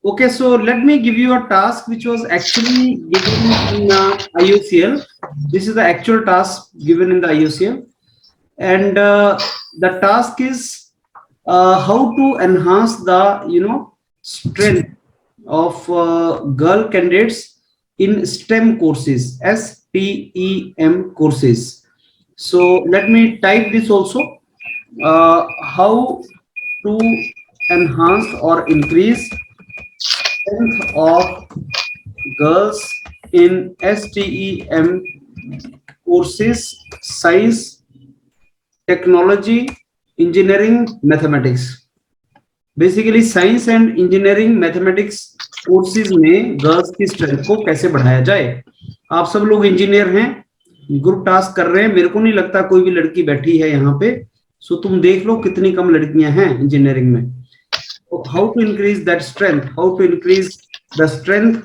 Okay, so let me give you a task which was actually given in IUCL. This is the actual task given in the IUCL, and the task is how to enhance the strength of girl candidates in STEM courses, STEM courses. So let me type this also. How to enhance or increase strength of girls in STEM courses: science, technology, engineering, mathematics. Basically science and engineering mathematics courses में girls की strength को कैसे बढ़ाया जाए। आप सब लोग engineer हैं, ग्रुप टास्क कर रहे हैं, मेरे को नहीं लगता कोई भी लड़की बैठी है यहाँ पे। सो तुम देख लो कितनी कम लड़कियां हैं इंजीनियरिंग में। How to increase that strength, how to increase the strength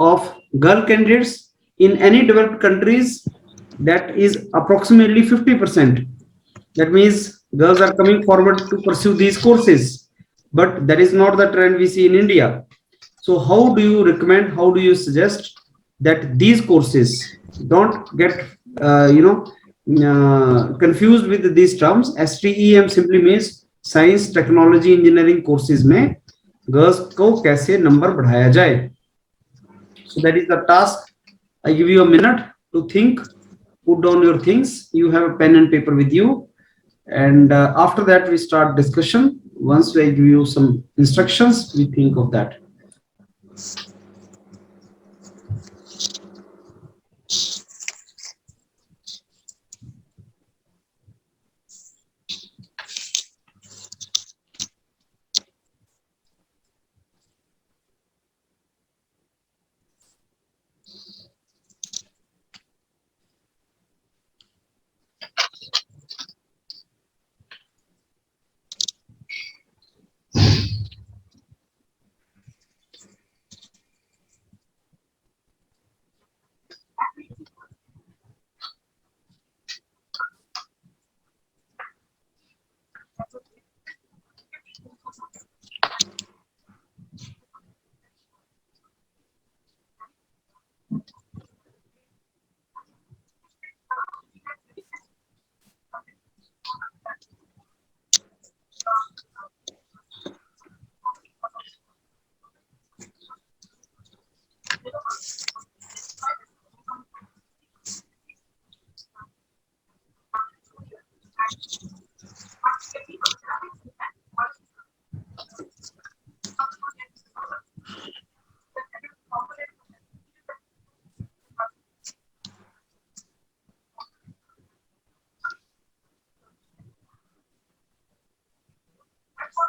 of girl candidates in any developed countries, that is approximately 50%. That means girls are coming forward to pursue these courses, but that is not the trend we see in India. So how do you recommend, how do you suggest that these courses don't get confused with these terms? STEM simply means science, technology, engineering courses में girls को कैसे number बढ़ाया जाए। So that is the task. I give you a minute to think, put down your things. You have a pen and paper with you. And after that, we start discussion. Once I give you some instructions, we think of that.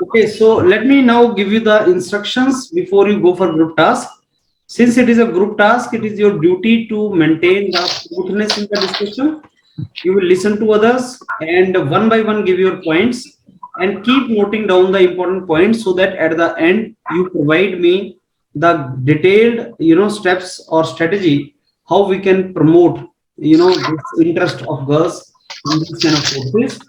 Okay, so let me now give you the instructions before you go for group task. Since it is a group task, it is your duty to maintain the smoothness in the discussion. You will listen to others and one by one give your points and keep noting down the important points so that at the end you provide me the detailed steps or strategy how we can promote this interest of girls in this kind of courses,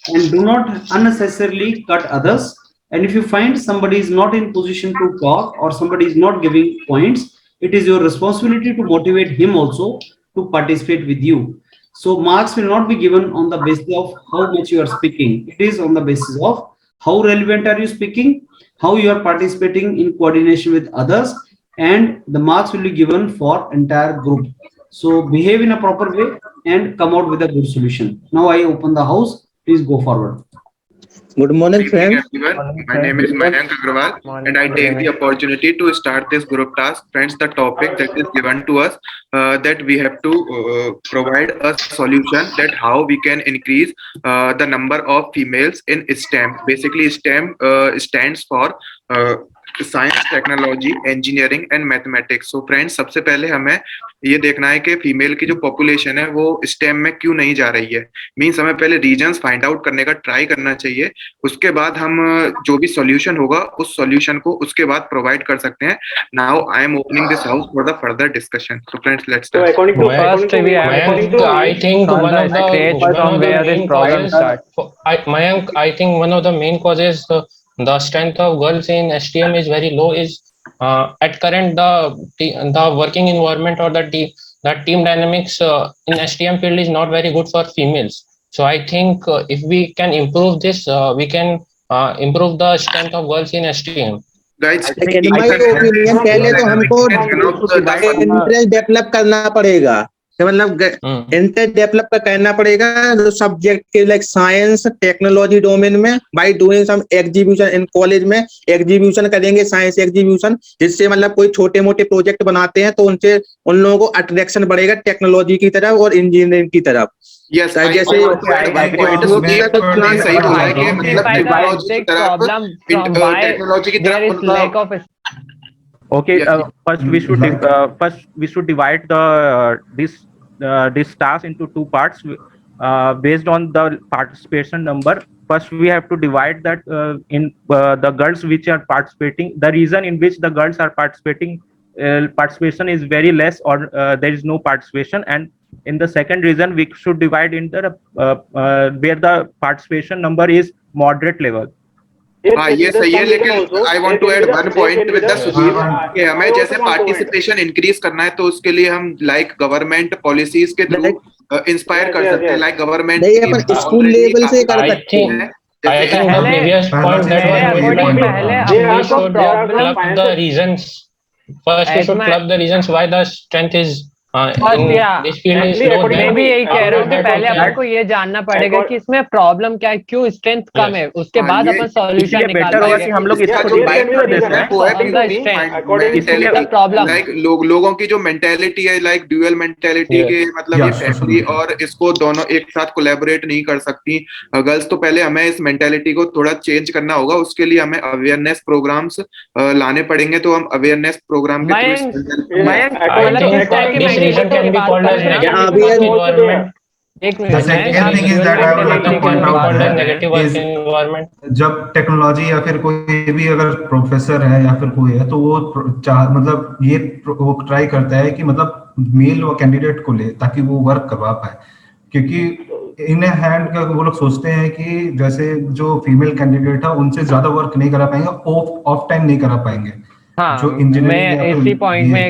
and do not unnecessarily cut others. And if you find somebody is not in position to talk or somebody is not giving points, it is your responsibility to motivate him also to participate with you. So marks will not be given on the basis of how much you are speaking. It is on the basis of how relevant are you speaking, how you are participating in coordination with others, and the marks will be given for entire group. So behave in a proper way and come out with a good solution. Now I open the house. Please go forward. Good morning, Good evening, friends. everyone. My name is Mayank Agrawal, and I take the opportunity to start this group task. Friends, the topic that is given to us, that we have to provide a solution that how we can increase the number of females in STEM. Basically, STEM stands for science, technology, engineering and mathematics. So friends, सबसे पहले हमें ये देखना है कि female की जो population है वो स्टेम में क्यों नहीं जा रही है। मींस हमें पहले रीजंस फाइंड आउट करने का ट्राई करना चाहिए, उसके बाद हम जो भी सॉल्यूशन होगा उस सॉल्यूशन को उसके बाद प्रोवाइड कर सकते हैं। Now I am opening this house for the further discussion. So friends, let's start. Mayank, I think one of the main causes the strength of girls in STM is very low is at current the working environment or the team dynamics in STM field is not very good for females. So I think if we can improve this, we can improve the strength of girls in STM. Guys, in my opinion पहले तो हमको interest develop करना पड़ेगा, मतलब interest develop करना पड़ेगा subject के like science technology domain में, by doing some exhibition in college में एग्जीबिशन करेंगे, साइंस एग्जीबिशन, जिससे मतलब कोई छोटे मोटे प्रोजेक्ट बनाते हैं तो उनसे उन लोगों को अट्रैक्शन बढ़ेगा टेक्नोलॉजी की तरफ और इंजीनियरिंग की तरफ। Yes, जैसे सही बोला है कि मतलब टेक्नोलॉजी की तरफ मतलब Okay, first we should divide this task into two parts based on the participation number. First, we have to divide that in the girls which are participating. The reason in which the girls are participating, participation is very less or there is no participation, and in the second reason we should divide into where the participation number is moderate level. हाँ ये सही है, लेकिन I want to add one point with the Sudhir कि हमें जैसे participation increase करना है तो उसके लिए हम लाइक गवर्नमेंट पॉलिसीज के थ्रू इंस्पायर कर सकते हैं, लाइक गवर्नमेंट स्कूल लेवल से कर सकते हैं। I think the previous point that we should club the reasons. First, we should club the reasons why the strength is this field is low. मैं भी यही कह रहा हूँ कि पहले अपन को ये जानना पड़ेगा कि इसमें प्रॉब्लम क्या है, क्यों स्ट्रेंथ कम है, उसके बाद अपन सॉल्यूशन निकाल पाएंगे। हम लोग इसको डिवाइड कर देते हैं प्रॉब्लम लाइक लोगों की जो मेंटेलिटी है लाइक ड्यूअल मेंटेलिटी के मतलब ये फैमिली और इसको दोनों एक साथ कोलैबोरेट नहीं कर सकती गर्ल्स। तो पहले हमें इस मेंटेलिटी को थोड़ा चेंज करना होगा, उसके लिए हमें अवेयरनेस प्रोग्राम्स लाने पड़ेंगे। तो हम अवेयरनेस प्रोग्राम के through reason can be called as negative work environment. The second thing is that I would like to point out negative work environment. जब टेक्नोलॉजी या फिर कोई भी अगर प्रोफेसर है या फिर कोई है तो वो मतलब ये वो ट्राई करता है कि मतलब मेल वो कैंडिडेट को ले ताकि वो वर्क करवा पाए, क्योंकि इन हैंड का वो लोग सोचते हैं कि जैसे जो फीमेल कैंडिडेट है उनसे ज्यादा वर्क नहीं करा पाएंगे, ऑफ टाइम नहीं करा पाएंगे। हाँ, जो मैं इसी पॉइंट में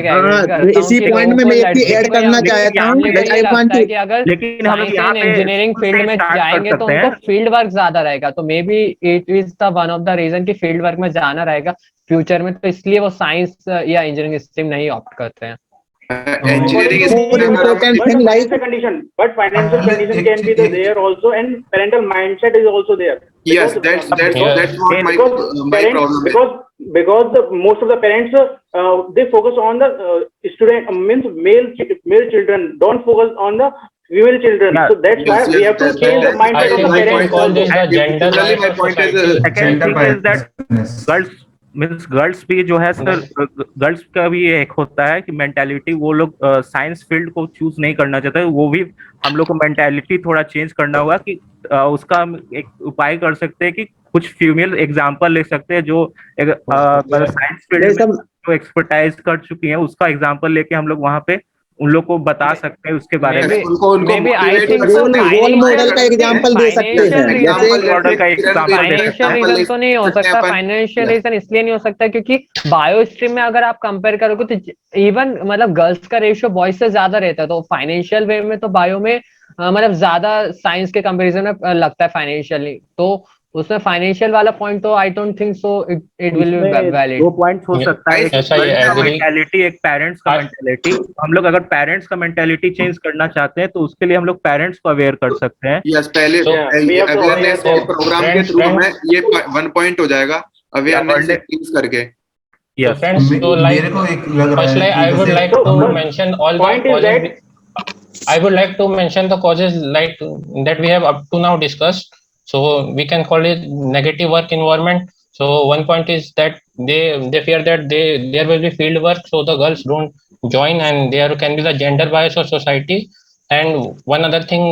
इसी पॉइंट में मैं ऐड करना चाहता हूँ कि अगर लेकिन हम इंजीनियरिंग फील्ड में जाएंगे तो उनको फील्ड वर्क ज्यादा रहेगा, तो maybe it is the one of the reason कि फील्ड वर्क में जाना रहेगा फ्यूचर में, तो इसलिए वो साइंस या इंजीनियरिंग स्ट्रीम नहीं ऑप्ट करते हैं। engineering is more important thing like condition, but financial condition can be there also, and parental mindset is also there. Yes, that's what my problem because most of the parents they focus on the student means male children, don't focus on the female children. So that's why we have to change the mindset of the parents. My point is second thing is that girls भी जो है sir, girls का भी एक होता है कि mentality, वो लोग साइंस फील्ड को चूज नहीं करना चाहते, वो भी हम लोग को मेंटालिटी थोड़ा चेंज करना होगा कि उसका हम एक उपाय कर सकते हैं कि कुछ फीमेल एग्जांपल ले सकते हैं जो साइंस फील्ड में जो एक्सपर्टाइज कर चुकी हैं, उसका एग्जांपल लेके हम लोग वहां पे उन लोग को बता सकते हैं उसके बारे में। रोल मॉडल का एग्जांपल दे सकते हैं, जैसे मॉडल का एग्जांपल फाइनेंशियल रीजन तो नहीं हो सकता। फाइनेंशियल रीजन इसलिए नहीं हो सकता क्योंकि बायो स्ट्रीम में अगर आप कंपेयर करोगे तो इवन मतलब गर्ल्स का रेशियो बॉयज से ज्यादा रहता है, तो फाइनेंशियल वे में तो बायो में मतलब ज्यादा साइंस के कंपैरिजन में लगता है फाइनेंशियली, तो उसमें फाइनेंशियल वाला पॉइंट तो I don't think so it will be valid. दो पॉइंट हो सकता है, मेंटालिटी एक पेरेंट्स का मेंटालिटी, हम लोग अगर पेरेंट्स का मेंटालिटी चेंज करना चाहते हैं तो उसके लिए हम लोग पेरेंट्स को अवेयर कर सकते हैं। यस, पहले अवेयरनेस प्रोग्राम के थ्रू हमें ये वन पॉइंट हो जाएगा अवेयरनेस इंक्रीज करके। Yes, friends, so like, firstly, I would like to mention all the causes. I would like to mention the causes like that we have up to now discussed. So we can call it negative work environment. So one point is that they fear that there will be field work, so the girls don't join, and there can be the gender bias of society. And one other thing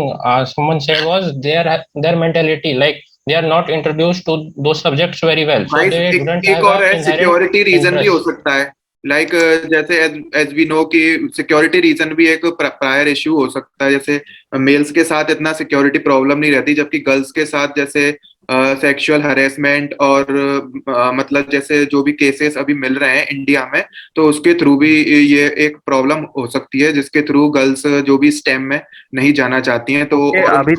someone said was their mentality, like they are not introduced to those subjects very well. So they don't एक और है security reason भी हो सकता है, like जैसे as we know कि security reason भी एक प्रायर इश्यू हो सकता है, जैसे मेल्स के साथ इतना सिक्योरिटी प्रॉब्लम नहीं रहती, जबकि गर्ल्स के साथ जैसे सेक्सुअल हरेसमेंट और मतलब जैसे जो भी केसेस अभी मिल रहे हैं इंडिया में, तो उसके थ्रू भी ये एक प्रॉब्लम हो सकती है, जिसके थ्रू गर्ल्स जो भी स्टेम में नहीं जाना चाहती हैं, तो अभी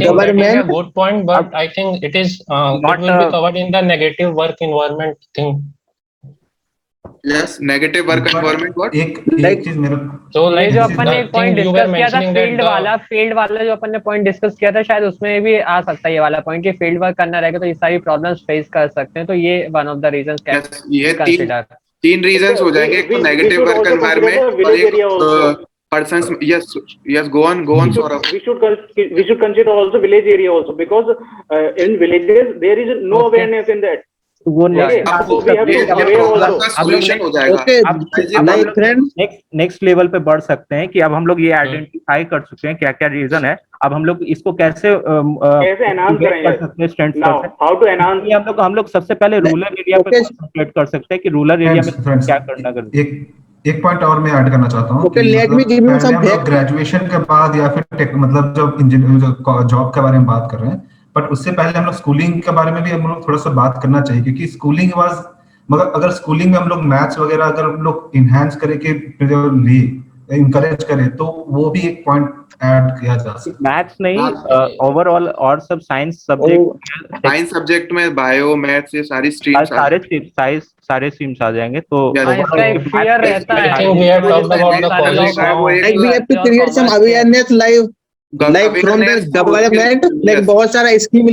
government good point, but I think it is it will be covered in the negative work environment thing. Yes, negative work environment. What एक चीज मेरे तो लाइक जो अपन ने एक पॉइंट डिस्कस किया था फील्ड वाला जो अपन ने पॉइंट डिस्कस किया था, शायद उसमें भी आ सकता है ये वाला पॉइंट कि फील्ड वर्क करना रहेगा तो ये सारी प्रॉब्लम्स फेस कर सकते हैं. तो ये one of the reasons can ये तीन रीजंस हो जाएंगे. एक तो नेगेटिव वर्क एनवायरनमेंट और एक persons. Yes, go on Saurabh. We should consider also village area also, because in villages there is no awareness in that. वो नेक्स्ट लेवल पे बढ़ सकते हैं कि अब हम लोग ये आइडेंटिफाई कर चुके हैं क्या क्या रीजन है, अब हम लोग इसको कैसे एनहांस करेंगे. हम लोग सबसे पहले रूरल एरिया पे कंसंट्रेट कर सकते हैं कि रूरल एरिया में क्या करना. एक पॉइंट और मैं ऐड करना चाहता हूँ. ग्रेजुएशन के बाद या फिर मतलब जब इंजीनियर जॉब के बारे में बात कर रहे हैं, बट उससे पहले हम लोग स्कूलिंग के बारे में भी हम लोग थोड़ा सा बात करना चाहिए, क्योंकि स्कूलिंग वाज, मगर अगर स्कूलिंग में हम लोग मैथ्स वगैरह अगर हम लोग इनहैंस करें कि इनकरेज करें, तो वो भी एक पॉइंट ऐड किया जा सकता है. मैथ्स नहीं, ओवरऑल और सब साइंस सब्जेक्ट में बायो मैथ्स ये सारी स्ट्रीम्स सारे स्ट्रीम्स आ जाएंगे. तो इसका एक फियर रहता है. we have talked about the colleges now. Like we have to create some awareness like from the government, like बहुत सारा स्कीम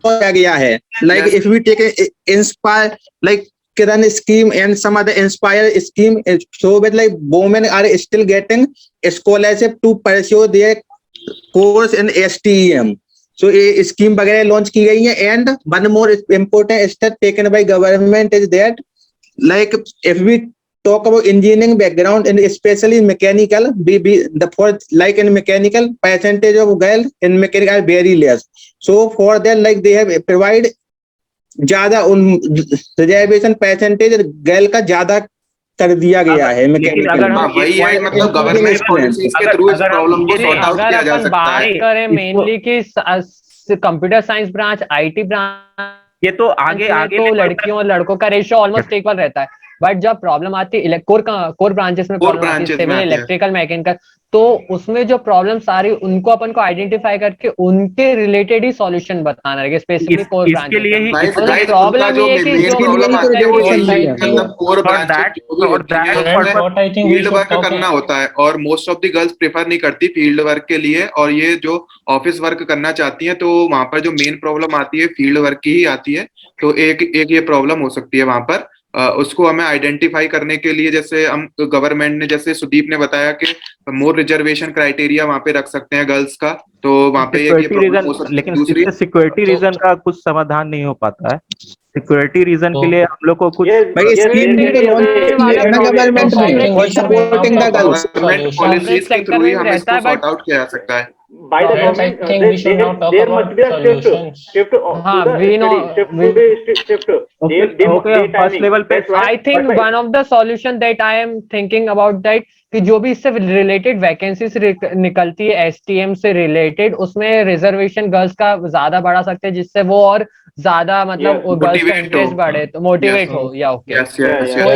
किया गया है. Like if we take inspire like Kiran scheme and some other inspire scheme, so that like women are still getting scholarship to pursue their course in STEM. So a scheme वगैरह launch की गई है. And one more important step taken by government is that like if we talk about engineering background and especially mechanical, like in mechanical percentage of girls in mechanical are very less. So for that like they have provide ज्यादा उन reservation percentage girl का ज्यादा कर दिया गया है. वही है, मतलब गवर्नमेंट पॉलिसीज के थ्रू इस प्रॉब्लम को सॉर्ट आउट किया जा सकता है. बात करें मेनली कि computer science branch, IT branch, ये तो आगे तो लड़कियों और लड़कों का रेशियो ऑलमोस्ट इक्वल रहता है. बट जब प्रॉब्लम आती है कोर ब्रांचेस में, प्रॉब्लम आती है सिविल, इलेक्ट्रिकल, मैकेनिकल, तो उसमें जो प्रॉब्लम्स आ रही उनको अपन को आइडेंटिफाई करके उनके रिलेटेड ही सॉल्यूशन बताना रहेगा, स्पेसिफिक कोर ब्रांच के लिए ही. प्रॉब्लम ये है कि फील्ड वर्क करना होता है और most of the girls prefer नहीं करती फील्ड वर्क के लिए, और ये जो ऑफिस वर्क करना चाहती हैं, तो वहां पर जो मेन प्रॉब्लम आती है फील्ड वर्क की ही आती है. तो एक ये प्रॉब्लम हो सकती है वहां पर. उसको हमें आइडेंटिफाई करने के लिए जैसे हम गवर्नमेंट ने, जैसे सुदीप ने बताया कि मोर रिजर्वेशन क्राइटेरिया वहां पे रख सकते हैं गर्ल्स का, तो वहां पे ये प्रॉब्लम हो सकती है. लेकिन सिक्योरिटी रीजन का कुछ समाधान नहीं हो पाता है. सिक्योरिटी रीजन के लिए हम लोग को कुछ पॉलिसीज के थ्रू ही हमें इसको सॉर्ट आउट किया जा सकता है. By the government, there must be a shift first level पे. I think one of the solution that I am thinking about that कि जो भी इससे रिलेटेड वैकेंसीज निकलती है STM से रिलेटेड, उसमें रिजर्वेशन गर्ल्स का ज्यादा बढ़ा सकते हैं, जिससे वो और ज्यादा मतलब गर्ल्स का इंटरेस्ट बढ़े, तो मोटिवेट हो. या okay, so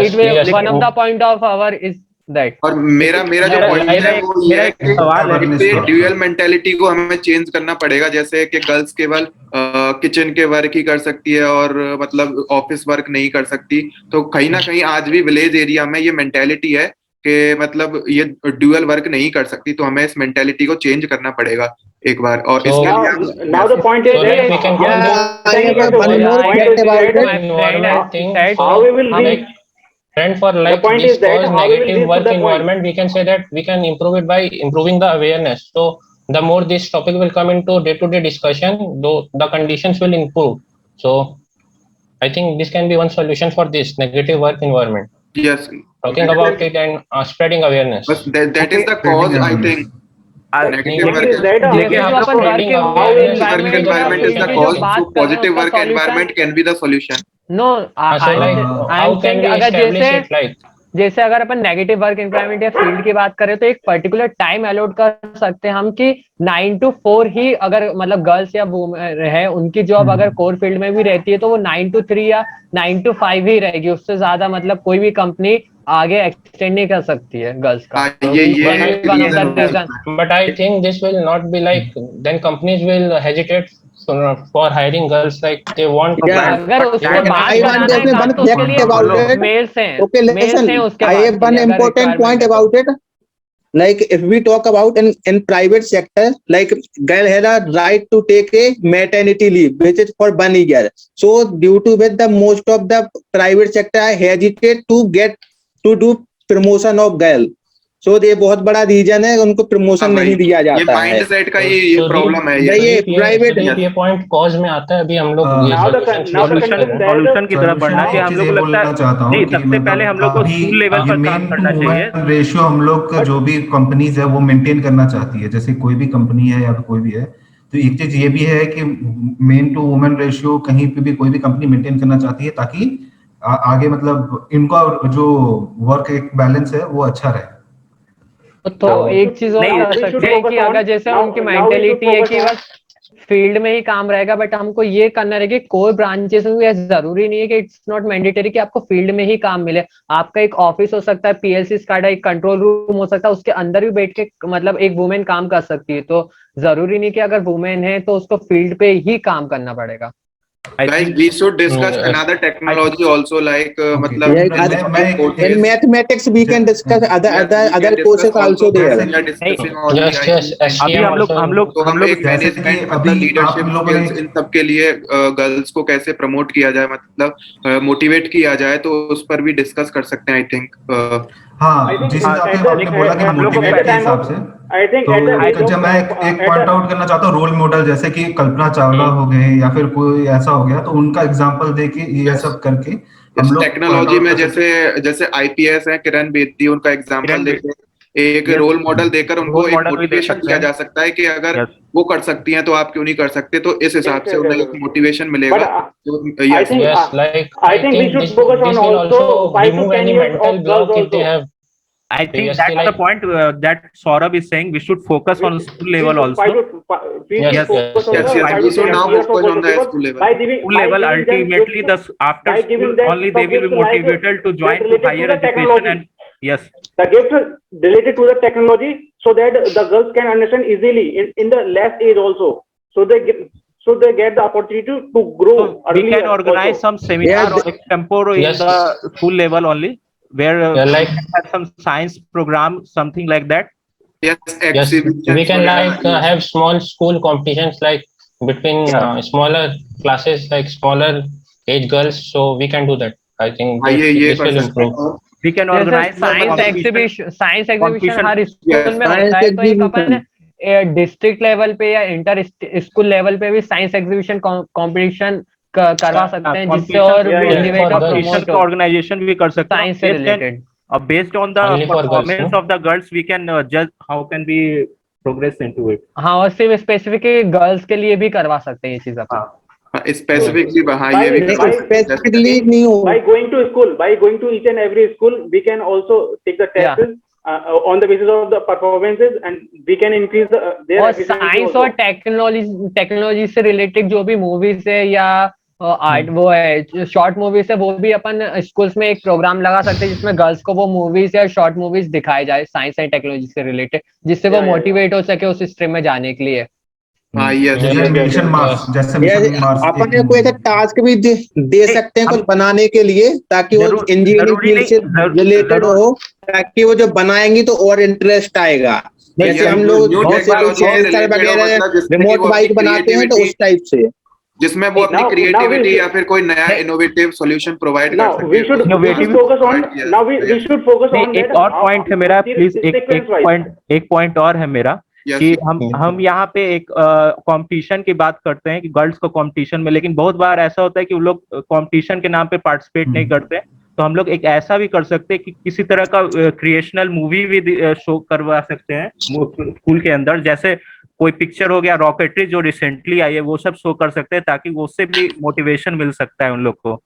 it will one of the point of our is that. और मेरा जो पॉइंट है वो ये है कि ड्यूअल मेंटालिटी को हमें चेंज करना पड़ेगा. जैसे कि गर्ल्स केवल किचन के वर्क ही कर सकती है और मतलब ऑफिस वर्क नहीं कर सकती, तो कहीं ना कहीं आज भी विलेज एरिया में ये मेंटालिटी है कि मतलब ये ड्यूअल वर्क नहीं कर सकती. तो हमें इस मेंटालिटी को चेंज करना पड़ेगा एक बार. और इसके लिए now the point is how we will reach. And for like this negative work environment, we can say that we can improve it by improving the awareness. So the more this topic will come into day-to-day discussion, though the conditions will improve. So I think this can be one solution for this negative work environment. Yes, talking about it and spreading awareness. But that is the cause, I think. Negative work is that लेकिन हम लोग work finding work environment is the जो cause, बात so कर रहे हैं positive उसका work solution environment can be the solution. No so like I how am can saying we अगर establish it like जैसे अगर अपन नेगेटिव वर्क एनवायरनमेंट या फील्ड की बात करें तो एक पर्टिकुलर टाइम अलॉट कर सकते हैं हम कि 9 to 4 ही अगर मतलब गर्ल्स या वुमेन है उनकी जॉब अगर कोर फील्ड में भी रहती है तो वो 9 to 3 या 9 to 5 ही रहेगी, उससे ज्यादा मतलब कोई भी कंपनी आगे एक्सटेंड नहीं कर सकती है गर्ल्स का। ये है reason but I think this will not be like then companies will hesitate for hiring girls like they want to Yeah. अगर उसको I बात want कराना है just काम one तो उसके fact लिए about it. मेल्स हैं, Okay, मेल्स listen. हैं उसके I बाद have के one लिए अगर important requirement point है तो। about it. Like if we talk about in private sector, like girl has a right to take a maternity leave, which is for 1 year. So due to which the most of the private sector hesitate to get to do promotion of girl. So ये बहुत बड़ा reason है उनको promotion नहीं दिया ये जाता है। माइंडसेट का ये प्रॉब्लम है ये प्राइवेट ये पॉइंट कॉज में आता है। अभी हम लोग ये सॉल्यूशन की तरफ बढ़ना चाहिए। हम लोग को लगता है नहीं, सबसे पहले हम लोग को स्कूल लेवल पर काम करना चाहिए। रेशियो हम लोग का जो भी कंपनीज है वो मेंटेन करना चाहती है, जैसे कोई भी कंपनी है या कोई भी है, तो एक चीज ये भी है कि मेन टू वुमेन रेशियो कहीं पे भी कोई भी कंपनी मेंटेन करना चाहती है ताकि आगे मतलब इनका जो वर्क एक बैलेंस है वो अच्छा रहे। तो एक चीज और कर सकते हैं कि अगर जैसे उनकी मेंटेलिटी है कि बस फील्ड में ही काम रहेगा, बट हमको ये करना रहेगा कि कोर ब्रांचेस में भी जरूरी नहीं है कि इट्स नॉट मैंडेटरी कि आपको फील्ड में ही काम मिले। आपका एक ऑफिस हो सकता है, पीएलसी का एक कंट्रोल रूम हो सकता है, उसके अंदर भी बैठ के मतलब एक वुमेन काम कर सकती है। तो जरूरी नहीं कि अगर वुमेन है तो उसको फील्ड पे ही काम करना पड़ेगा। Guys, we should discuss another technology also, like मतलब in mathematics we can discuss other courses also there. अभी हम लोग एक मैनेजमेंट मतलब लीडरशिप स्किल्स इन सब के लिए गर्ल्स को कैसे प्रमोट किया जाए, मतलब मोटिवेट किया जाए, तो उस पर भी डिस्कस कर सकते हैं। आई थिंक हाँ, जिस आपने बोला कि मोटिवेट के हिसाब से, तो जब मैं एक पॉइंट आउट करना चाहता हूँ रोल मॉडल, जैसे कि कल्पना चावला हो गए या फिर कोई ऐसा हो गया, तो उनका एग्जांपल देके ये सब करके हम लोग टेक्नोलॉजी में जैसे आईपीएस है किरण बेदी, उनका एग्जांपल देके एक रोल मॉडल देकर उनको एक मोटिवेशन किया जा सकता है कि अगर वो कर सकती हैं तो आप क्यों नहीं कर सकते, तो इस हिसाब से उन्हें एक मोटिवेशन मिलेगा। I think we should focus on also 5 to 10 years of girls also. I think that's the point that Saurabh is saying. We should focus on school level also. Yes. We should now focus on the school level. School level ultimately, after school only they will be motivated to join to higher education, and yes, the gifts related to the technology, so that the girls can understand easily in the less age also. So they get the opportunity to grow. We can organize some seminar or extempore in the school level only, where like have some science program, something like that. Yes, we can like have small school competitions like between smaller classes, like smaller age girls, so we can do that. I think this will improve. We can organize science exhibition her school में होता है, तो एक अपन district level पे या inter school level पे भी science exhibition competition करवा सकते हैं, जिससे और ऑर्गेनाइजेशन भी कर सकते हैं साइंस से related. Based on the performance of the girls, we can judge how can we progress into it. हाँ, और सिर्फ स्पेसिफिक गर्ल्स के लिए भी करवा सकते हैं ये चीज अपन। Specifically specifically नहीं हो। By going to each and every school, we can also take the tests on the basis of the performances, and we can increase their और साइंस और टेक्नोलॉजी से रिलेटेड जो भी मूवीज है या आर्ट वो है शॉर्ट मूवीज है, वो भी अपन स्कूल्स में एक प्रोग्राम लगा सकते हैं जिसमें गर्ल्स को वो मूवीज या शॉर्ट मूवीज दिखाए जाए साइंस एंड टेक्नोलॉजी से रिलेटेड, जिससे वो मोटिवेट हो सके उस स्ट्रीम में जाने के लिए। अपन को ऐसा टास्क भी दे सकते हैं कुछ बनाने के लिए, ताकि वो इंजीनियरिंग फील्ड से रिलेटेड हो, ताकि वो जो बनाएंगी तो और इंटरेस्ट आएगा। जैसे हम लोग वगैरह रिमोट बाइक बनाते हैं तो उस टाइप से, जिसमें वो अपनी क्रिएटिविटी या फिर कोई नया इनोवेटिव सॉल्यूशन प्रोवाइड कर सके। We should focus on एक और पॉइंट है मेरा, प्लीज एक पॉइंट और है मेरा कि हम यहाँ पे एक कंपटीशन की बात करते हैं कि गर्ल्स को कंपटीशन में, लेकिन बहुत बार ऐसा होता है कि वो लोग कंपटीशन के नाम पे पार्टिसिपेट नहीं करते, तो हम लोग एक ऐसा भी कर सकते हैं कि किसी तरह का क्रिएशनल मूवी भी शो करवा सकते हैं स्कूल के अंदर, जैसे कोई पिक्चर हो गया रॉकेटरी जो रिसेंटली आई है, वो सब शो कर सकते हैं ताकि उससे भी मोटिवेशन मिल सकता है उन लोग को।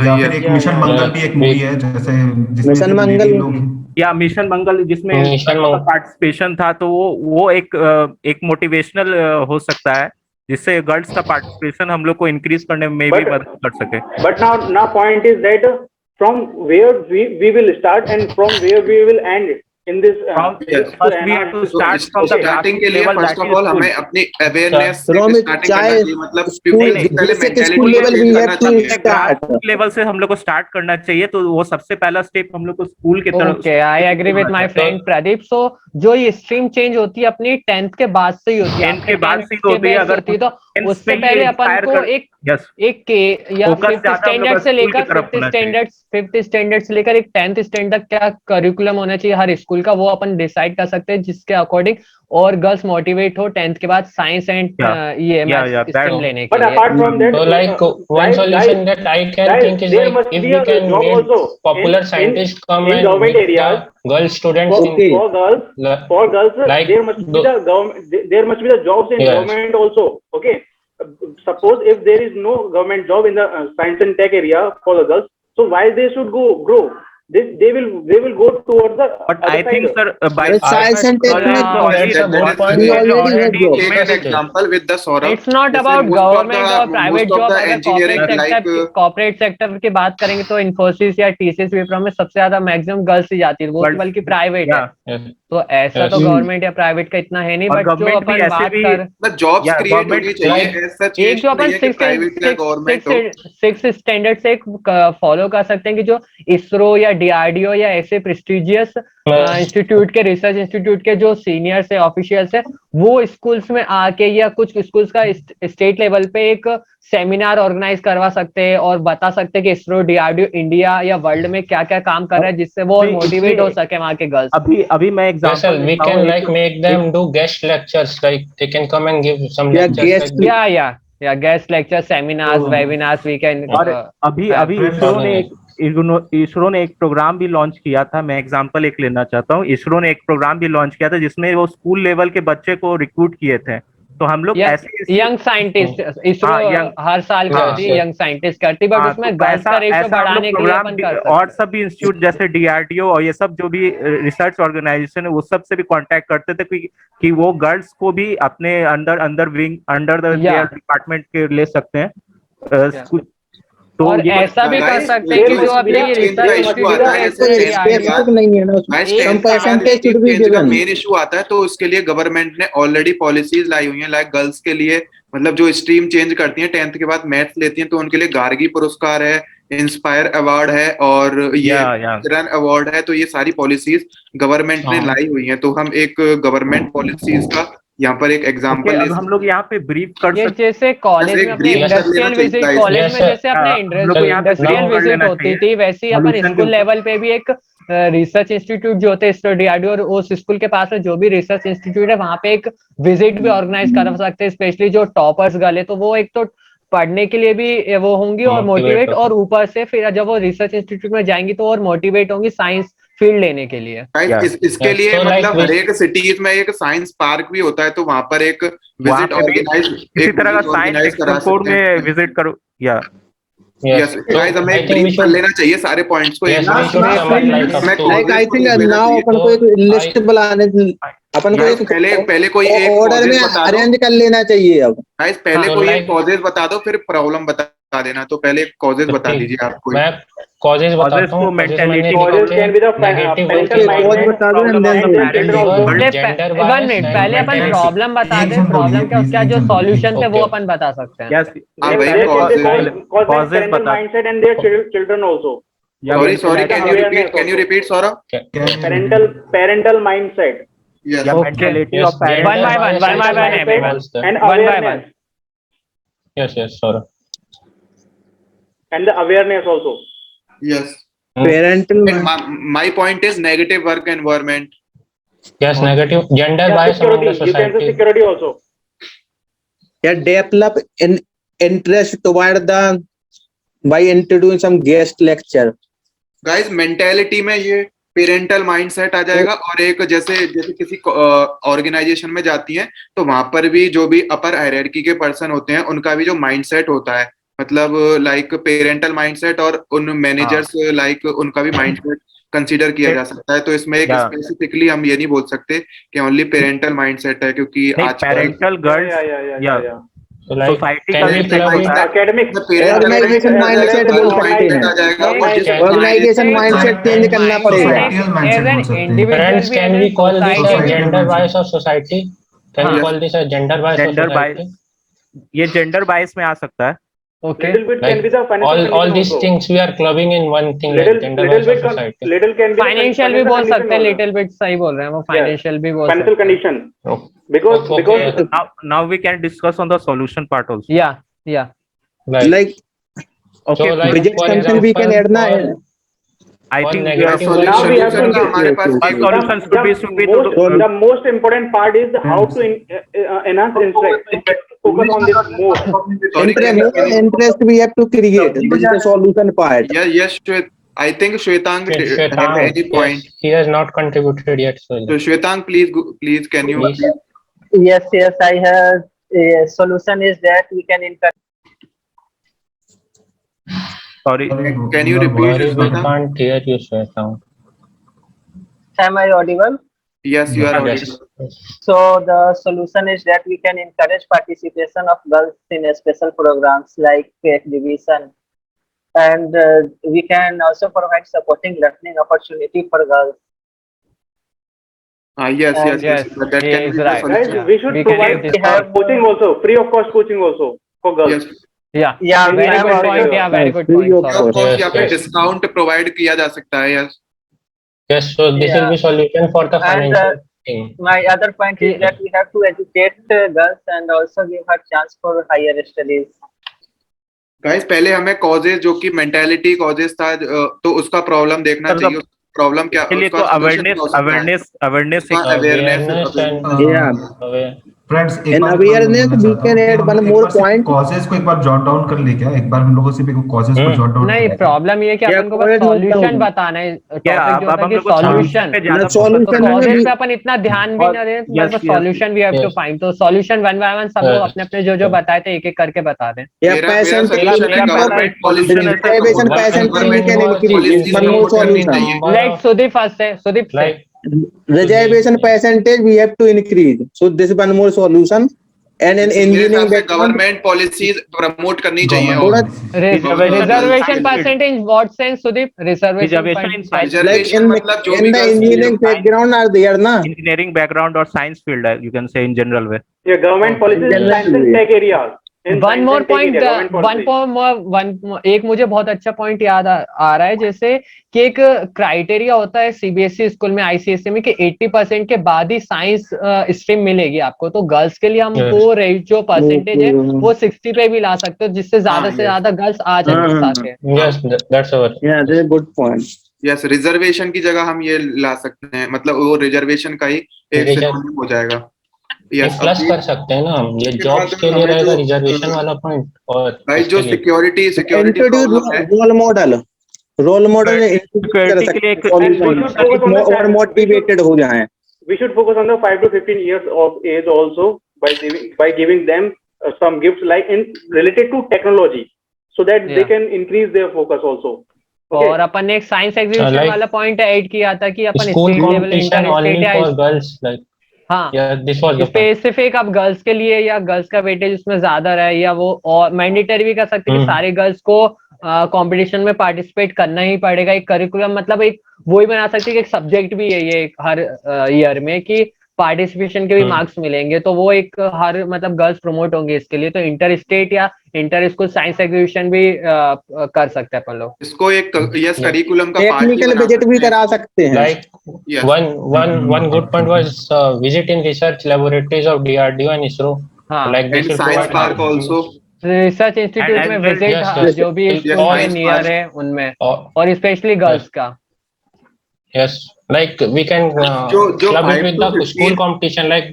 या फिर एक मिशन मंगल भी एक मूवी है जैसे मिशन मंगल या मिशन मंगल जिसमें पार्टिसिपेशन था, तो वो एक मोटिवेशनल हो सकता है जिससे गर्ल्स का पार्टिसिपेशन हम लोग को इंक्रीज करने में भी मदद कर सके। But now point is that from where we will start and from where we will end in this first we have to start from the starting के लिए first of all हमें अपनी awareness starting करना चाहिए, मतलब पहले school level भी है टू स्टार्ट लेवल से हम लोग को स्टार्ट करना चाहिए, तो वो सबसे पहला स्टेप हम लोग को स्कूल के तरफ। Okay, I agree with my friend Pradeep. So जो ये स्ट्रीम चेंज होती है अपनी 10th के बाद से ही होती है, 10th के बाद से होती है, अगर तो उससे पहले अपन को एक के या 5th स्टैंडर्ड से लेकर 5th स्टैंडर्ड से लेकर एक 10th स्टैंडर्ड तक क्या करिकुलम होना चाहिए हर स्कूल का, वो अपन डिसाइड कर सकते हैं जिसके अकॉर्डिंग और गर्ल्स मोटिवेट हो 10th के बाद साइंस एंड ये मैथ्स स्ट्रीम लेने के लिए। apart from that, so like one solution that I can think is like if we can get popular scientists come and government make areas, girl students for girls like there must be the government, there must be the jobs in government also. Okay, suppose if there is no government job in the science and tech area for the girls, so why they should grow? They will go towards the but I think sir by science and technology take an example with the Saurabh. It's not about government or private job। अगर corporate sector की बात करेंगे तो इन्फोसिस या TCS Wipro में सबसे ज्यादा maximum girls ही जाती है, वो बल्कि प्राइवेट है। तो ऐसा तो गवर्नमेंट या प्राइवेट का इतना है नहीं, बट जो अपन बात कर जॉब्स क्रिएट होनी चाहिए, एक जो अपन 6th स्टैंडर्ड से फॉलो कर सकते हैं कि जो इसरो या डीआरडीओ या ऐसे प्रेस्टिजियस इंस्टीट्यूट के रिसर्च इंस्टीट्यूट के जो सीनियर्स है ऑफिशियल्स है, वो स्कूल्स में आके या कुछ स्कूल्स का स्टेट लेवल पे एक सेमिनार ऑर्गेनाइज करवा सकते हैं और बता सकते हैं कि इसरो डीआरडीओ इंडिया या वर्ल्ड में क्या क्या काम कर रहा है, जिससे वो मोटिवेट हो सके वहाँ के गर्ल्स। अभी मैं example we can like make them do guest lectures, like they can come and give some lectures yeah guest lecture seminars webinars we can अभी इसरो ने एक प्रोग्राम भी लॉन्च किया था। मैं एग्जांपल एक लेना चाहता हूँ। इसरो ने एक प्रोग्राम भी लॉन्च किया था जिसमें वो स्कूल लेवल के बच्चे को रिक्रूट किए थे। तो हम लोग ऐसे यंग साइंटिस्ट इसरो हर साल करती है, यंग साइंटिस्ट करती, बट उसमें गर्ल्स का रेशियो बढ़ाने के लिए अपन कर सकते हैं। और सब भी इंस्टीट्यूट जैसे डीआरडीओ और ये सब जो भी रिसर्च ऑर्गेनाइजेशन है वो सब से भी कांटेक्ट करते थे कि वो गर्ल्स को भी अपने under wing under the department के ले सकते हैं। तो और ऐसा भी कर सकते हैं कि जो अभी मेन इशू आता है तो उसके लिए गवर्नमेंट ने ऑलरेडी पॉलिसीज लाई हुई हैं, लाइक गर्ल्स के लिए, मतलब जो स्ट्रीम चेंज करती हैं 10th के बाद मैथ्स लेती हैं तो उनके लिए गार्गी पुरस्कार है, इंस्पायर अवार्ड है और ये रन अवार्ड है। तो ये सारी पॉलिसीज गवर्नमेंट ने लाई हुई हैं। तो हम एक गवर्नमेंट पॉलिसीज का यहाँ पर एक एग्जांपल हम लोग यहाँ पे ब्रीफ कर सकते हैं। जैसे कॉलेज में अपने इंडस्ट्रियल विजिट, कॉलेज में जैसे अपने इंडस्ट्रियल विजिट होती थी, वैसे ही अपन स्कूल लेवल पे भी एक रिसर्च इंस्टीट्यूट जो होते हैं डीआरडीओ और उस स्कूल के पास में जो भी रिसर्च इंस्टीट्यूट है वहां पे एक विजिट भी ऑर्गेनाइज कर सकते हैं, स्पेशली जो टॉपर्स गर्ल है तो वो एक तो पढ़ने के लिए भी वो होंगी और मोटिवेट, और ऊपर से फिर जब वो रिसर्च इंस्टीट्यूट में जाएंगी तो और मोटिवेट होंगी साइंस फील्ड लेने के लिए। इसके लिए मतलब हर एक सिटीज में एक साइंस पार्क भी होता है तो वहां पर एक विजिट ऑर्गेनाइज इसी तरह का साइंस कोड में विजिट करो या यस गाइस हमें एक ब्रीफ कर लेना चाहिए सारे पॉइंट्स को। लाइक आई थिंक नाउ अपन को एक लिस्ट बनाने अपन को एक पहले कोई एक ऑर्डर में अरेंज कर लेना चाहिए। अब गाइस पहले कोई एक कॉजेस बता दो फिर प्रॉब्लम बता देना। तो पहले कॉजेस बता दीजिए आप। कोई मैं कॉजेस बताता हूं। Mentality causes can be the parental बता दो एंड देन 1 मिनट पहले अपन प्रॉब्लम बता दें, प्रॉब्लम का उसका जो सॉल्यूशन थे वो अपन बता सकते हैं। Yes causes mindset and their children also. Sorry can you repeat Saurabh? Parental mindset. Yes. Mentality of parents. One by one and awareness. Yes Saurabh. And the awareness also. Yes. parental my point is negative work environment. Yes, negative gender bias among the You can say society. security also. develop an interest toward the by introducing some guest lecture guys mentality में ये parental mindset आ जाएगा, और एक जैसे किसी organisation में जाती हैं तो वहां पर भी जो भी अपर हायरार्की के पर्सन होते हैं उनका भी जो माइंडसेट होता है, मतलब लाइक पेरेंटल माइंडसेट, और उन मैनेजर्स लाइक उनका भी माइंडसेट कंसीडर किया जा सकता है। तो इसमें एक स्पेसिफिकली हम ये नहीं बोल सकते कि ओनली पेरेंटल माइंडसेट है, क्योंकि आजकल पेरेंटल गर्ल्स सोसाइटी का भी academic ऑर्गेनाइजेशन माइंडसेट बोल सकते हैं, आ जाएगा, और जिस ऑर्गेनाइजेशन माइंडसेट चेंज करना पड़ेगा। Societal mindset बोल सकते हैं। Friends, can we call this a Societal gender mindset. bias of society? Can we call this a gender bias of gender bias, society? ये जेंडर बायस में आ सकता है। Okay. little bit can be the financial All these condition also. things we are clubbing in one thing, like gender little bias of bit society. little can be the financial भी बोल financial सकते हैं, condition little bit सही बोल रहे हैं वो, Yeah. Financial भी बोल financial सकते हैं। condition Okay. because Okay. Now we can discuss on the solution part also. या Right. Like Okay, So, like, budget for consumption we can add na. example, I for think negative we are now we have to solution हमारे पास our solution should be the most important part is how to enhance interest. Focus on this more. Interest we have to create. This is the solution part. yes, Shwet, I think Shwetang okay, have Shwetang, any point. yes, he has not contributed yet. So Shwetang, please can you Please. Yes, I have a solution is that we can encourage. sorry. Can you repeat Sorry, it, we Shwetang? can't hear you, Shwetang. Am I audible? Yes, you are Yes. audible. So the solution is that we can encourage participation of girls in special programs like division, and we can also provide supporting learning opportunity for girls. Yes. Yes, That he can is be the right. Guys, solution. we should We can provide use this coaching also, free of cost coaching also for girls. Yes. Yeah, Yeah, we very have good also- point. Yeah, very good Free point. of Sorry. Of course, Yes, यहाँ पे yes. Discount provide किया जा सकता है। Yes. Yes, so this will be solution for the And, financial thing. My other point is that we have to educate girls and also give her chance for higher studies. Guys पहले हमें causes जो कि mentality causes था, तो उसका problem देखना मतलब चाहिए। प्रॉब्लम क्या, इसके लिए तो उसका solution क्या हो सकता है? Awareness Awareness and Yeah. aware. Friends In awareness, we can add one more point. Causes को एक बार जॉट डाउन कर ले क्या, एक बार हम लोगों से भी कॉजेज को जॉट डाउन नहीं, प्रॉब्लम ये कि क्या अपन को बस correct सॉल्यूशन होता हूँ? बताना है। क्या टॉपिक जो अब होता है हम कि लोग को सॉल्यूशन, पे ज्यादा तो solution कॉजेज में पे अपन इतना ध्यान भी ना दें, Yes, बस yes, solution we have to yes. Find. तो सॉल्यूशन वन बाय वन सब लोग Yes. अपने अपने जो बताए थे एक एक करके बता दें। Yeah, मेरा percent solution है government policy reservation percentage we can increase. One more solution. Like Sudeep first है, सुदीप से। Like Reservation percentage we have to increase. So this is one more solution. And in engineering background, government policies promote करनी चाहिए। थोड़ा reservation percentage what sense Sudeep? Reservation in reservation science. like Reservation in मतलब जो in भी the girls engineering background are there na. engineering background or science field, you can say in general way. Yeah, government policies in science and tech areas. In one science more and tech point, area, government policy. एक मुझे बहुत अच्छा point याद आ रहा है, जैसे कि एक क्राइटेरिया होता है सीबीएसई स्कूल में, आईसीएसई में, कि 80% के बाद ही साइंस स्ट्रीम मिलेगी आपको। तो गर्ल्स के लिए हम Yes. वो जो परसेंटेज है वो 60 पे भी ला सकते हो, जिससे ज्यादा से yes. ज्यादा गर्ल्स आ सके। yes, that's our. Yeah, that's a good point. Yes, reservation की जगह हम ये ला सकते हैं, मतलब वो रिजर्वेशन का ही एक Reserve- सिनोनिम हो जाएगा। ये यस, प्लस कर सकते हैं ना हम, ये उसके जॉब्स बाद के लिए हमें रहेगा जो- रिजर्वेशन वाला पॉइंट। और भाई जो इसके लिए- सिक्योरिटी Introduce प्रॉब्लम है, role model. Role model introduce कर Security के सकते लिए हैं एक- solution, ताकि और motivated हो जाएं। We should focus on the 5 to 15 years of age also by giving them some gifts like in related to technology, so that they Yeah. can increase their focus also. Okay. और अपन ने एक science exhibition like वाला point add किया था कि अपन school state level, competition inter only state for या गर्ल्स, लाइक हाँ yeah, this was the point. Specific अब गर्ल्स के लिए, या गर्ल्स का वेटेज उसमें ज्यादा रहे, या वो और मैंडेटरी भी कर सकते हैं कि सारे गर्ल्स को कंपटीशन में पार्टिसिपेट करना ही पड़ेगा। एक करिकुलम मतलब एक वो ही बना सकते हैं कि एक सब्जेक्ट भी है ये हर ईयर में, कि पार्टिसिपेशन के भी मार्क्स मिलेंगे। तो वो एक हर मतलब गर्ल्स प्रमोट होंगे इसके लिए। तो इंटर स्टेट या इंटर स्कूल साइंस एग्जीबिशन भी कर सकते हैं अपन लोग। इसको एक यस करिकुलम का पार्ट टेक्निकल बजट भी करा सकते हैं। Like Yes. one good point was visit in research laboratories of DRDO and ISRO. हाँ, Like this and will science provide park also. Research institute And में as well, visit, yes, yes, जो भी yes, school yes, में yes, near yes. है उनमें, or और specially girls Yes. का। yes, like we can जो club 5 it with to the 15 school competition. Like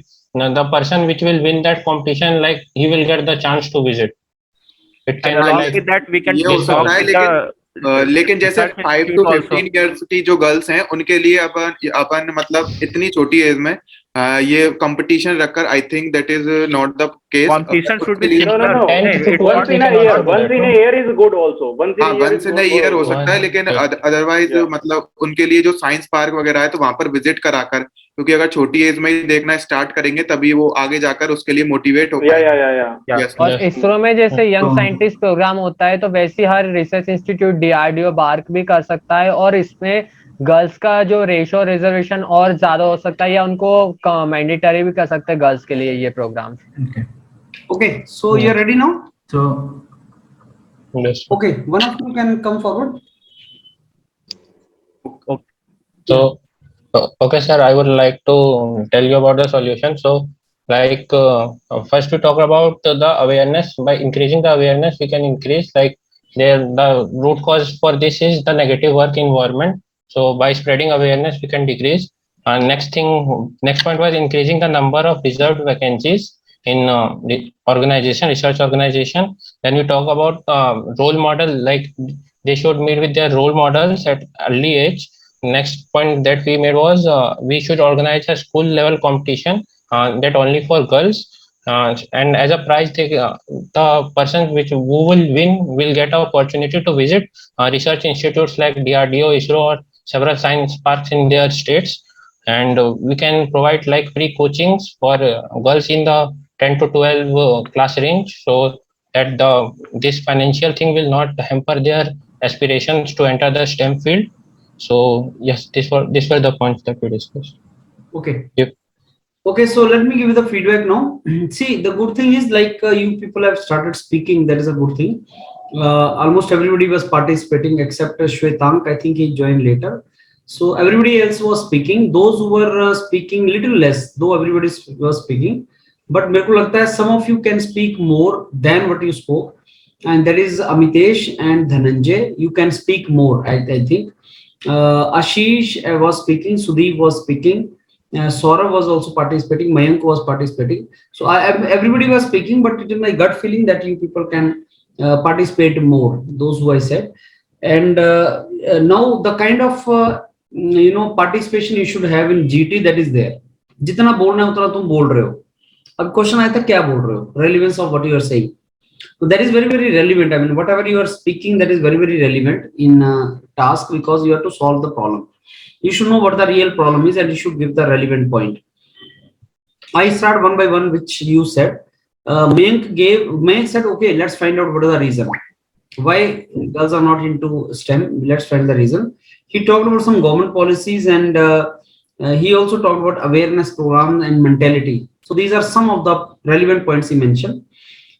the person which will win that competition, like he will get the chance to visit. It And can be along like with that, we can ये हो talk सकता है, with लेकिन the लेकिन जैसे 5 to 15 years की जो girls हैं उनके लिए अपन मतलब इतनी छोटी एज में ये कंपटीशन रखकर I think that is not the case. Competition should be No, no, no. Once in a year is good also. once in a year हो सकता है, लेकिन अदरवाइज मतलब उनके लिए जो साइंस पार्क वगैरह है तो वहां पर विजिट कराकर, क्योंकि अगर छोटी एज में ही देखना स्टार्ट करेंगे तभी वो आगे जाकर उसके लिए मोटिवेट हो पाएंगे. और इसरो में जैसे यंग साइंटिस्ट प्रोग्राम होता है तो वैसे हर रिसर्च इंस्टीट्यूट DRDO बार्क भी कर सकता है, और इसमें गर्ल्स का जो रेशो रिजर्वेशन और ज्यादा हो सकता है, या उनको मैंडेटरी भी कर सकते हैं गर्ल्स के लिए ये programme. Okay, so you're ready now? So Yes. Okay, one of you can come forward. So, okay, sir, I would like to tell you about the solution. So, like first we talk about the awareness. By increasing the awareness, we can increase the root cause for this is the negative work environment. So, by spreading awareness, we can decrease. Next point was increasing the number of reserved vacancies in the research organization. Then we talk about role model, like they should meet with their role models at early age. Next point that we made was we should organize a school level competition that only for girls, and as a prize the person who will win will get an opportunity to visit research institutes like DRDO, ISRO, or several science parks in their states. And we can provide like free coachings for girls in the 10 to 12 class range, so that this financial thing will not hamper their aspirations to enter the STEM field. So yes, these were the points that we discussed. Okay. Yep. Okay, so let me give you the feedback now. See, the good thing is like you people have started speaking. That is a good thing. Almost everybody was participating except Shwetank. I think he joined later. So everybody else was speaking. Those who were speaking little less, though everybody was speaking. But मेरे को लगता है some of you can speak more than what you spoke, and that is Amitesh and Dhananjay. You can speak more, I think. Ashish was speaking, Sudeep was speaking, Saurabh was also participating, Mayank was participating. So everybody was speaking, but it is my gut feeling that you people can participate more, those who I said. And now the kind of participation you should have in GT, that is there. जितना बोलना है उतना तुम बोल रहे हो. अब question आया था क्या बोल रहे हो, relevance of what you are saying. So that is very, very relevant. I mean, whatever you are speaking, that is very, very relevant in task, because you have to solve the problem. You should know what the real problem is and you should give the relevant point. I start one by one, which you said. Mayank said, okay, let's find out what is the reason. Why girls are not into STEM? Let's find the reason. He talked about some government policies, and he also talked about awareness program and mentality. So these are some of the relevant points he mentioned.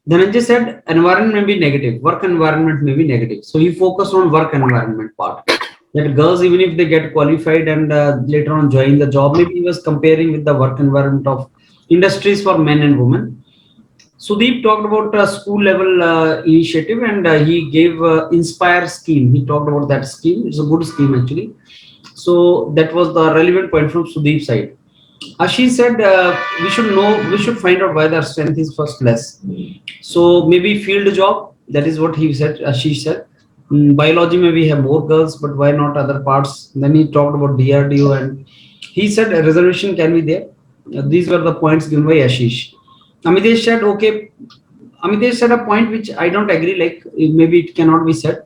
Dhananjay said environment may be negative, work environment may be negative. So he focused on work environment part. That girls, even if they get qualified and later on join the job, maybe he was comparing with the work environment of industries for men and women. Sudeep talked about a school level initiative, and he gave Inspire scheme. He talked about that scheme. It's a good scheme actually. So that was the relevant point from Sudeep's side. Ashish said we should find out why their strength is first less. So maybe field job, that is what he said. Ashish said biology maybe have more girls, but why not other parts? Then he talked about DRDO, and he said a reservation can be there. These were the points given by Ashish. Amitesh said okay. Amitesh said a point which I don't agree, like maybe it cannot be said.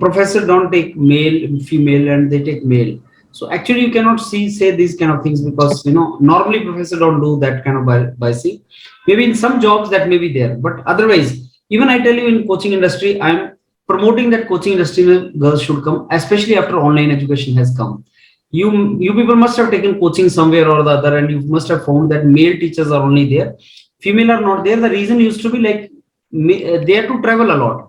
Professors don't take male, female, and they take male. So actually you cannot say these kind of things, because normally professors don't do that kind of biasing. Maybe in some jobs that may be there, but otherwise, even I tell you, in coaching industry, I'm promoting that coaching industry where girls should come, especially after online education has come. You people must have taken coaching somewhere or the other, and you must have found that male teachers are only there, female are not there. The reason used to be like they have to travel a lot.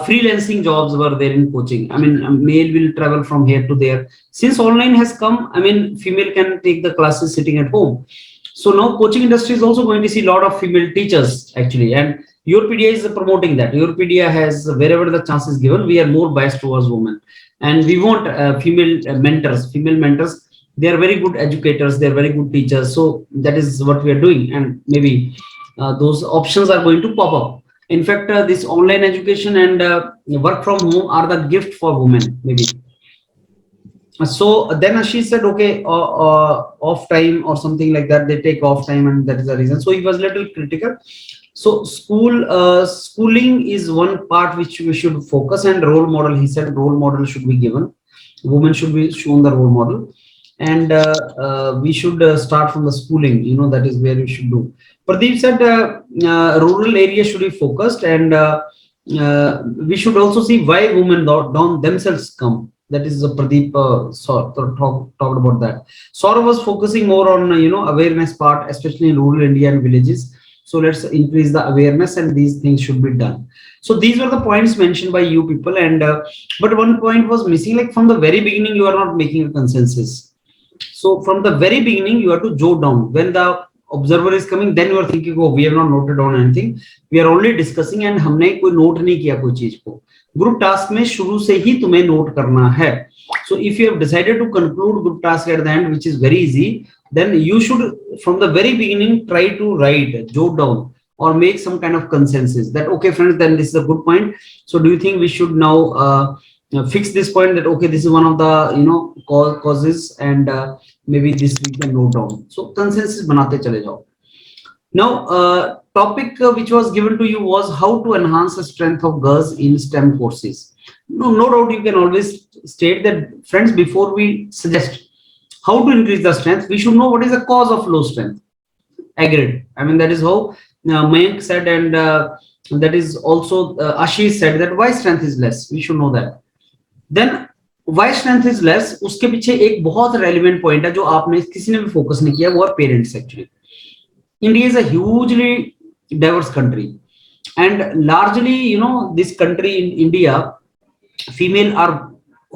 Freelancing jobs were there in coaching. I mean, a male will travel from here to there. Since online has come, I mean, female can take the classes sitting at home. So now coaching industry is also going to see a lot of female teachers actually, and Europedia is promoting that. Europedia has, wherever the chance is given, we are more biased towards women, and we want female mentors. Female mentors, they are very good educators, they are very good teachers. So that is what we are doing, and maybe those options are going to pop up. In fact, this online education and work from home are the gift for women, maybe. So then she said, okay, off time or something like that, they take off time, and that is the reason. So he was a little critical. So schooling is one part which we should focus, and role model, he said, role model should be given. Women should be shown the role model, and we should start from the schooling, that is where we should do. Pradeep said rural areas should be focused, and we should also see why women down themselves come. That is Pradeep talked about that. Saurav was focusing more on awareness part, especially in rural India and villages. So let's increase the awareness, and these things should be done. So these were the points mentioned by you people, and but one point was missing. Like from the very beginning, you are not making a consensus. So from the very beginning, you have to jot down. When the observer is coming, then you are thinking, oh, we have not noted down anything. We are only discussing, and हमने कोई note नहीं किया कोई चीज को. Group task में शुरू से ही तुम्हें note करना है. So if you have decided to conclude group task at the end, which is very easy, then you should from the very beginning try to write, jot down, or make some kind of consensus that, okay friends, then this is a good point. So do you think we should now fix this point, that okay, this is one of the causes, and maybe this we can note down. So consensus banate chale jao. Now topic which was given to you was how to enhance the strength of girls in STEM courses. No doubt you can always state that, friends, before we suggest how to increase the strength, we should know what is the cause of low strength. Agreed. I mean, that is how Mayank said, and that is also Ashish said, that why strength is less. We should know that. Then why strength is less, उसके पीछे एक बहुत relevant point है जो आपने किसी ने भी focus नहीं किया, वो है parents actually. India is a hugely diverse country, and largely, this country in India, female are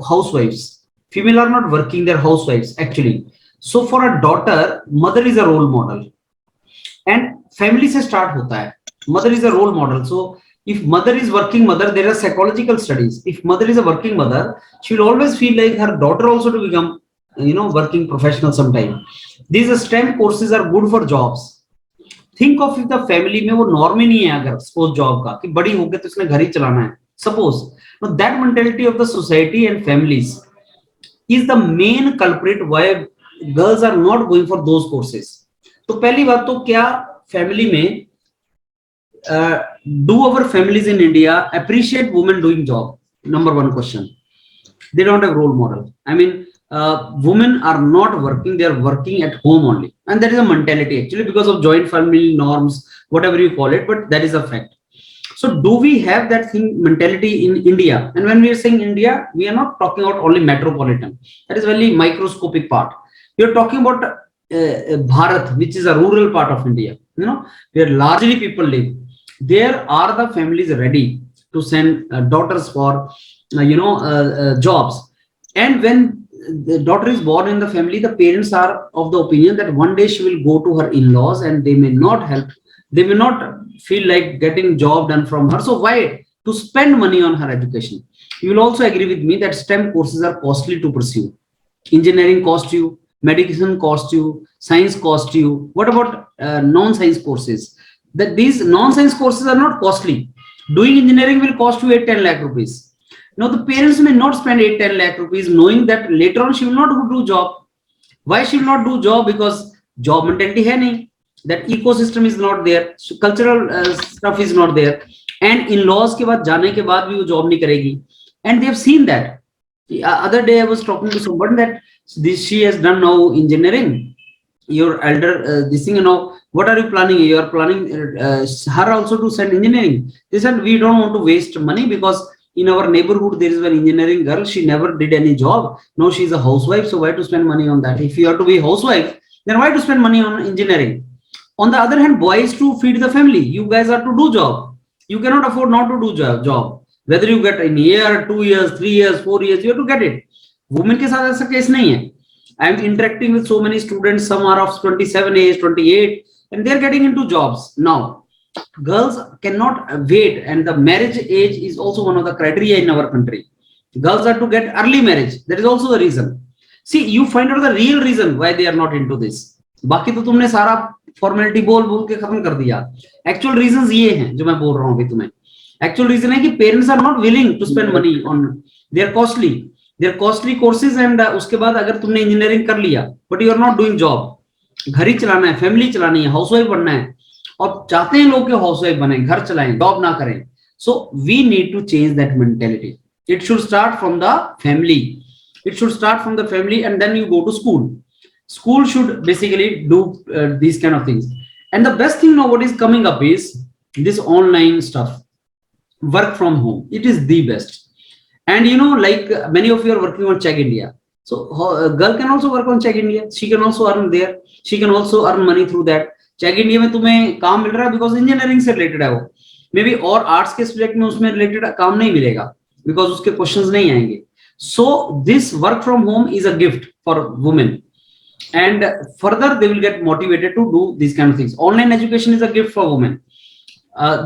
housewives. Female are not working, they're housewives actually. So for a daughter, mother is a role model, and family se start hota hai. Mother is a role model. So if mother is working mother, there are psychological studies. If mother is a working mother, she will always feel like her daughter also to become, working professional sometime. These STEM courses are good for jobs. Think of if the family में वो norm ही नहीं है अगर suppose job का कि बड़ी होके तो इसने घर ही चलाना है. Suppose now that mentality of the society and families is the main culprit why girls are not going for those courses. तो पहली बात तो क्या family में do our families in India appreciate women doing job? Number one question. They don't have role model. I mean, women are not working, they are working at home only, and that is a mentality actually because of joint family norms, whatever you call it, but that is a fact. So do we have that thing mentality in India? And when we are saying India, we are not talking about only metropolitan. That is very microscopic part. We are talking about Bharat, which is a rural part of India, where largely people live. There are the families ready to send daughters for jobs, and when the daughter is born in the family, the parents are of the opinion that one day she will go to her in-laws and they may not help, they may not feel like getting job done from her. So why to spend money on her education? You will also agree with me that STEM courses are costly to pursue. Engineering cost you, medicine cost you, science cost you. What about non-science courses? That these non-science courses are not costly. Doing engineering will cost you 8-10 lakh rupees. Now the parents may not spend 8-10 lakh rupees knowing that later on she will not do job. Why she will not do job? Because job mentality hai nahi. That ecosystem is not there. So cultural stuff is not there. And in-laws ke baad jaane ke baad bhi wo job nahi karegi. And they have seen that. The other day I was talking to someone that she has done now engineering. Your elder, this thing, what are you planning? You are planning her also to send engineering. They said, we don't want to waste money because in our neighborhood, there is an engineering girl. She never did any job. Now she is a housewife. So why to spend money on that? If you are to be a housewife, then why to spend money on engineering? On the other hand, boys to feed the family. You guys are to do job. You cannot afford not to do job. Whether you get in a year, 2 years, 3 years, 4 years, you have to get it. Women के साथ ऐसा case नहीं है. I am interacting with so many students. Some are of 27 age, 28, and they are getting into jobs now. Girls cannot wait, and the marriage age is also one of the criteria in our country. Girls are to get early marriage. That is also the reason. See, you find out the real reason why they are not into this. बाकी तो तुमने सारा formality बोल बोल के खत्म कर दिया। एक्चुअल रीजंस ये हैं जो मैं बोल रहा हूँ अभी तुम्हें। एक्चुअल रीजन है कि parents are not willing to spend money on their costly courses and उसके बाद अगर तुमने इंजीनियरिंग कर लिया but you are not doing job, घर ही चलाना है, फैमिली चलानी है, हाउसवाइफ बनना है, और चाहते हैं लोग कि हाउसवाइफ बने, घर चलाएं, जॉब ना करें। So we need to change that mentality. It should start from the family, it should start from the family and then you go to school should basically do these kind of things. And the best thing now what is coming up is this online stuff, work from home. It is the best. And you know, like many of you are working on Check India, so a girl can also work on Check India. She can also earn there, she can also earn money through that. Check India में तुम्हें काम मिल रहा है because engineering से related है वो, may be और arts के सब्जेक्ट में उसमें रिलेटेड काम नहीं मिलेगा because उसके क्वेश्चंस नहीं आएंगे। So this work from home is a gift for women, and further they will get motivated to do these kind of things. Online education is a gift for women.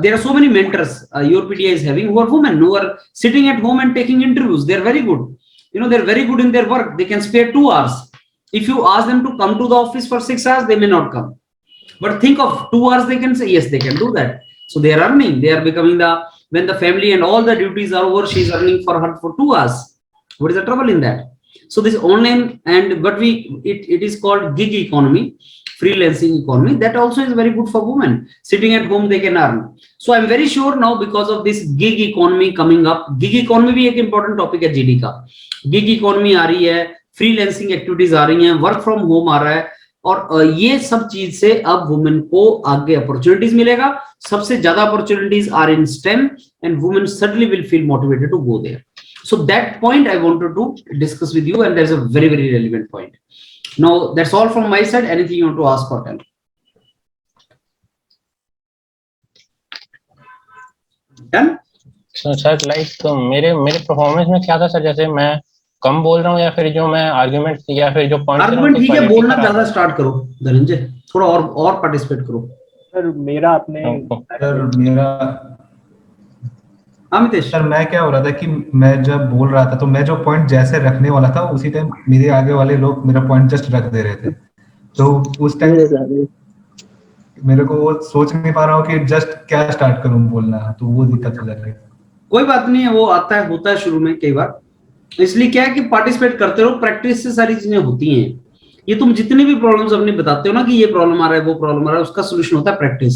There are so many mentors your PDI is having who are women, who are sitting at home and taking interviews. They are very good. You know, they are very good in their work. They can spare 2 hours. If you ask them to come to the office for 6 hours, they may not come. But think of 2 hours, they can say yes, they can do that. So they are earning. They are becoming when the family and all the duties are over, she is earning for her for 2 hours. What is the trouble in that? So this online and it is called gig economy, freelancing economy. That also is very good for women. Sitting at home they can earn. So I'm very sure now because of this gig economy coming up, gig economy भी एक important topic है GD का. Gig economy आ रही है, freelancing activities आ रही हैं, work from home आ रहा है, और ये सब चीज से अब वुमेन को आगे अपॉर्चुनिटीज मिलेगा। सबसे ज्यादा opportunities are in STEM and women certainly will feel motivated to go there. So that point I wanted to discuss with you, and there's a very, very relevant point. Now that's all from my side. Anything you want to ask or tell? Done? So sir, like मेरे performance में क्या था sir, जैसे मैं कम बोल रहा हूँ या फिर जो मैं आर्गुमेंट या फिर जो पॉइंट आर्गुमेंट ठीक है, बोलना ज्यादा स्टार्ट करो धनंजय, थोड़ा और पार्टिसिपेट करो। सर मेरा सर मैं क्या हो रहा था कि मैं जब बोल रहा था तो मैं जो पॉइंट जैसे रखने वाला था उसी टाइम मेरे आगे वाले लोग मेरा पॉइंट जस्ट रख दे रहे थे, तो उस टाइम मेरे को वो सोच नहीं पा रहा हूँ कि जस्ट क्या स्टार्ट करूँ बोलना, तो वो दिक्कत हो जाती है। कोई बात नहीं है, वो आता है, होता है शुरू में कई बार, इसलिए क्या है कि पार्टिसिपेट करते रहो, प्रैक्टिस से सारी चीजें होती हैं। ये तुम जितनी भी प्रॉब्लम्स अपनी बताते हो ना कि ये प्रॉब्लम आ रहा है, वो प्रॉब्लम आ रहा है, उसका सोल्यूशन होता है प्रैक्टिस।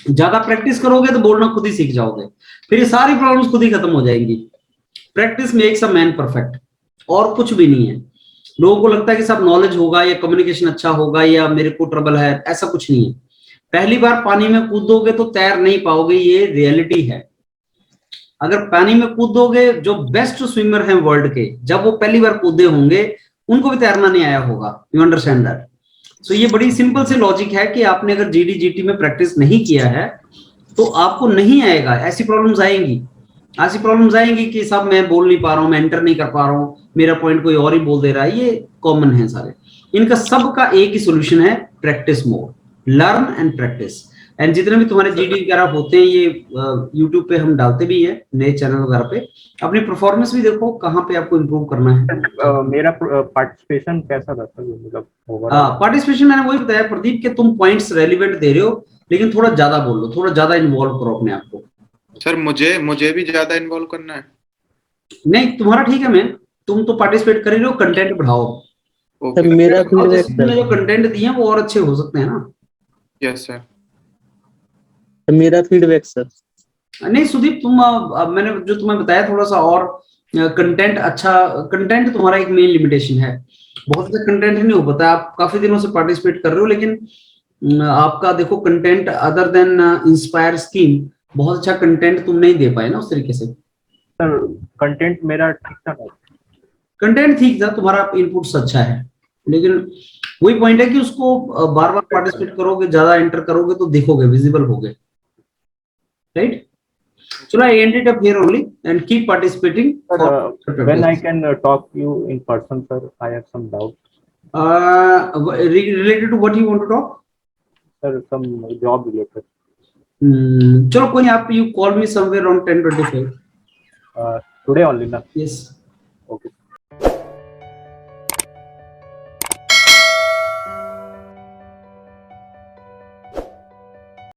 ज्यादा प्रैक्टिस करोगे तो बोलना खुद ही सीख जाओगे, फिर ये सारी प्रॉब्लम्स खुद ही खत्म हो जाएंगी। Practice makes a man perfect, और कुछ भी नहीं है। लोगों को लगता है कि सब नॉलेज होगा या कम्युनिकेशन अच्छा होगा या मेरे को ट्रबल है, ऐसा कुछ नहीं है। पहली बार पानी में कूदोगे तो तैर नहीं पाओगे, ये रियलिटी है। अगर पानी में कूदोगे, जो बेस्ट स्विमर हैं वर्ल्ड के, जब वो पहली बार कूदे होंगे उनको भी तैरना नहीं आया होगा। You understand that? सो ये बड़ी सिंपल से लॉजिक है कि आपने अगर जीडी जीटी में प्रैक्टिस नहीं किया है तो आपको नहीं आएगा। ऐसी प्रॉब्लम्स आएंगी कि सब मैं बोल नहीं पा रहा हूँ, मैं एंटर नहीं कर पा रहा हूँ, मेरा पॉइंट कोई और ही बोल दे रहा है। ये कॉमन है सारे। इनका सबका एक ही सोल्यूशन है, practice more, learn and practice. And जितने भी तुम्हारे जीडी वगैरह होते हैं ये यूट्यूब पे हम डालते भी हैं, नए चैनल वगैरह पे। अपनी परफॉर्मेंस भी देखो कहाँ पे आपको इम्प्रूव करना है। मेरा पार्टिसिपेशन कैसा था मतलब? पार्टिसिपेशन मैंने वही बताया प्रदीप के तुम पॉइंट्स रेलिवेंट दे रहे हो, लेकिन थोड़ा ज्यादा बोल लो, थोड़ा ज्यादा इन्वॉल्व करो अपने आप को। सर मुझे भी ज्यादा इन्वॉल्व करना है। नहीं तुम्हारा ठीक है, तुम तो पार्टिसिपेट कर रहे हो, कंटेंट बढ़ाओ। मेरा तुमने जो कंटेंट दिए हैं वो और अच्छे हो सकते हैं ना। Yes sir. मेरा फीडबैक सर। नहीं सुदीप, मैंने जो तुम्हें बताया थोड़ा सा और कंटेंट अच्छा, कंटेंट तुम्हारा एक मेन लिमिटेशन है। बहुत अच्छा कंटेंट नहीं हो पाता। आप काफी दिनों से पार्टिसिपेट कर रहे हो, लेकिन आपका देखो content other than inspire scheme, बहुत अच्छा कंटेंट तुम नहीं दे पाए ना उस तरीके से। सर कंटेंट मेरा ठीक था, कंटेंट ठीक था, तुम्हारा इनपुट्स अच्छा है, लेकिन वही पॉइंट है कि उसको बार बार पार्टिसिपेट करोगे, ज्यादा एंटर करोगे तो देखोगे, विजिबल होगे, right? So I ended up here only and keep participating. When I can talk you in person, sir, I have some doubt. Related to what you want to talk? Sir, some job related. चलो कोई आप you call me somewhere around 10:25. Today only, na? Yes.